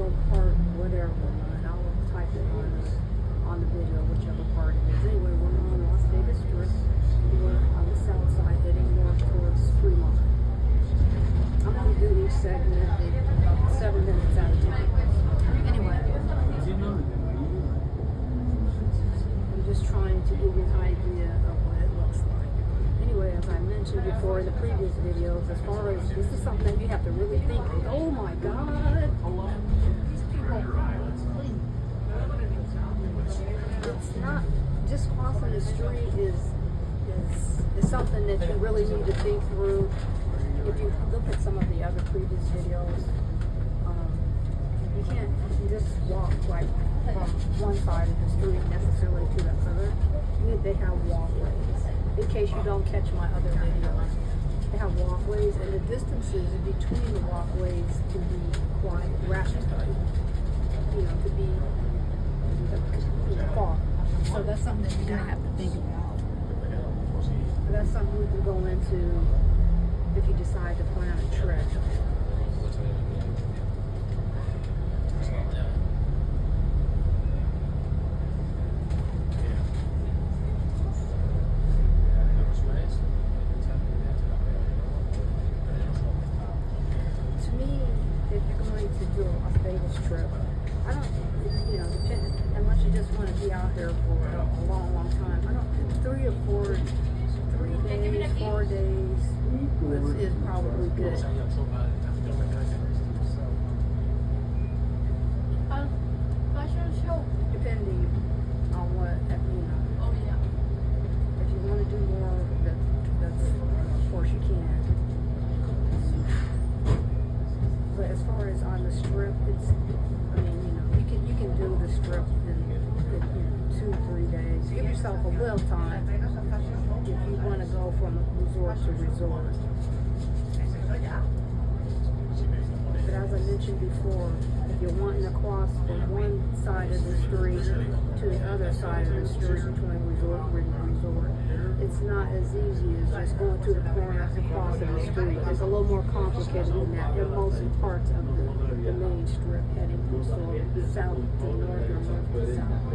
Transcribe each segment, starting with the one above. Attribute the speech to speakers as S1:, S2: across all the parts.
S1: or part whatever, and I'll type it on the video, whichever part it is. Anyway, we're on Las Vegas Strip. We're on the south side, heading north towards Fremont. I'm going to do each segment in 7 minutes at a time. Anyway, I'm just trying to give you an idea of what it looks like. Anyway, as I mentioned before in the previous videos, as far as this is something you have to really think, oh my God, these people, it's not just crossing the street is something that you really need to think through. If you look at some of the other previous videos, you can't just walk like from one side of the street necessarily to the other. They have walkways. In case you don't catch my other videos, they have walkways, and the distances between the walkways can be quite ratchet. Could be far. So that's something that you're gonna have to think about. That's something we can go into if you decide to plan a trip. To me, if you're going to do a Las Vegas trip, I don't, unless you just want to be out there for a long, long time. 3 or 4 days, 4 days is probably good. Depending on what, if you want to do more, that's of course you can. But as far as on the strip, you can do the strip in 2-3 days. Give yourself a little time if you want to go from resort to resort. But as I mentioned before, if you're wanting to cross from one side of the street to the other side of the street between resort and resort, it's not as easy as just going to the corner and crossing the street. It's a little more complicated than that in most parts of the main strip, heading from south to north or north to south.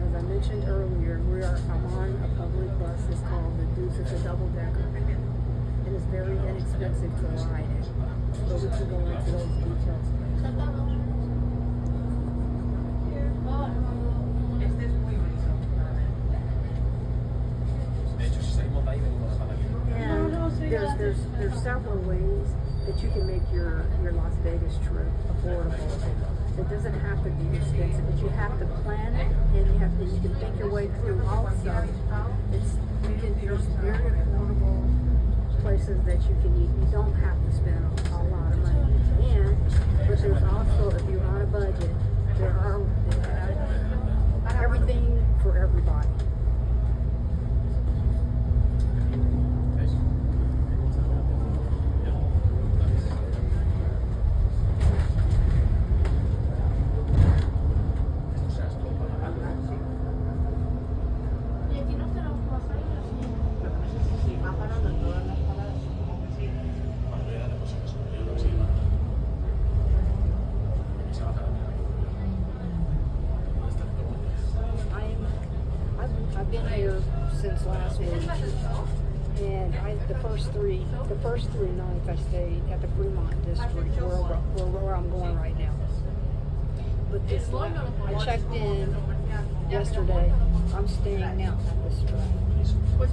S1: As I mentioned earlier, I'm on a public bus. It's called the Deuce. It's a double-decker. It is very inexpensive to ride it. So we can go into those details. And there's several ways that you can make your Las Vegas trip affordable. It doesn't have to be expensive, but you have to plan it, and you can think your way through. Also, there's very affordable places that you can eat. You don't have to spend a lot of money. But there's also, if you're on a budget, they have everything for everybody. I've been here since last week, and the first three nights I stayed at the Fremont district, where I'm going right now. But I checked in yesterday. I'm staying now at this strip, which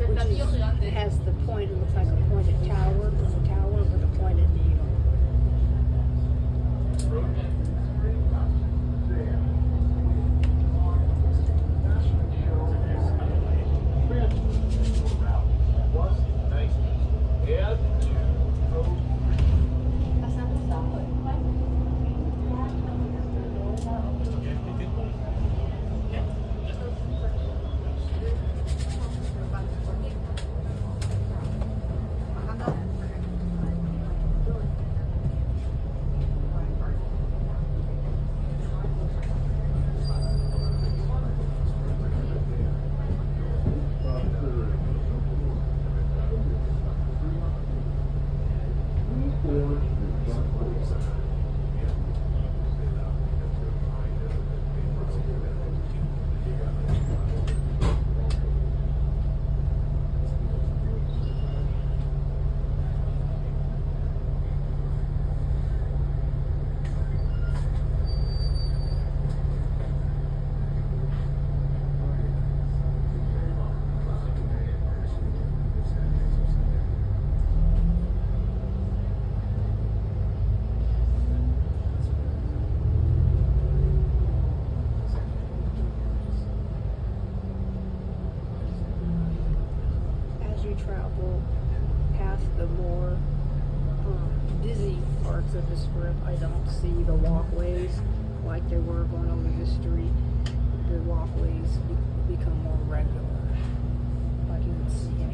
S1: has the point. It looks like a pointed tower. It's a tower with a pointed needle. of the strip, I don't see the walkways like they were going over the street. The walkways become more regular. Like you would see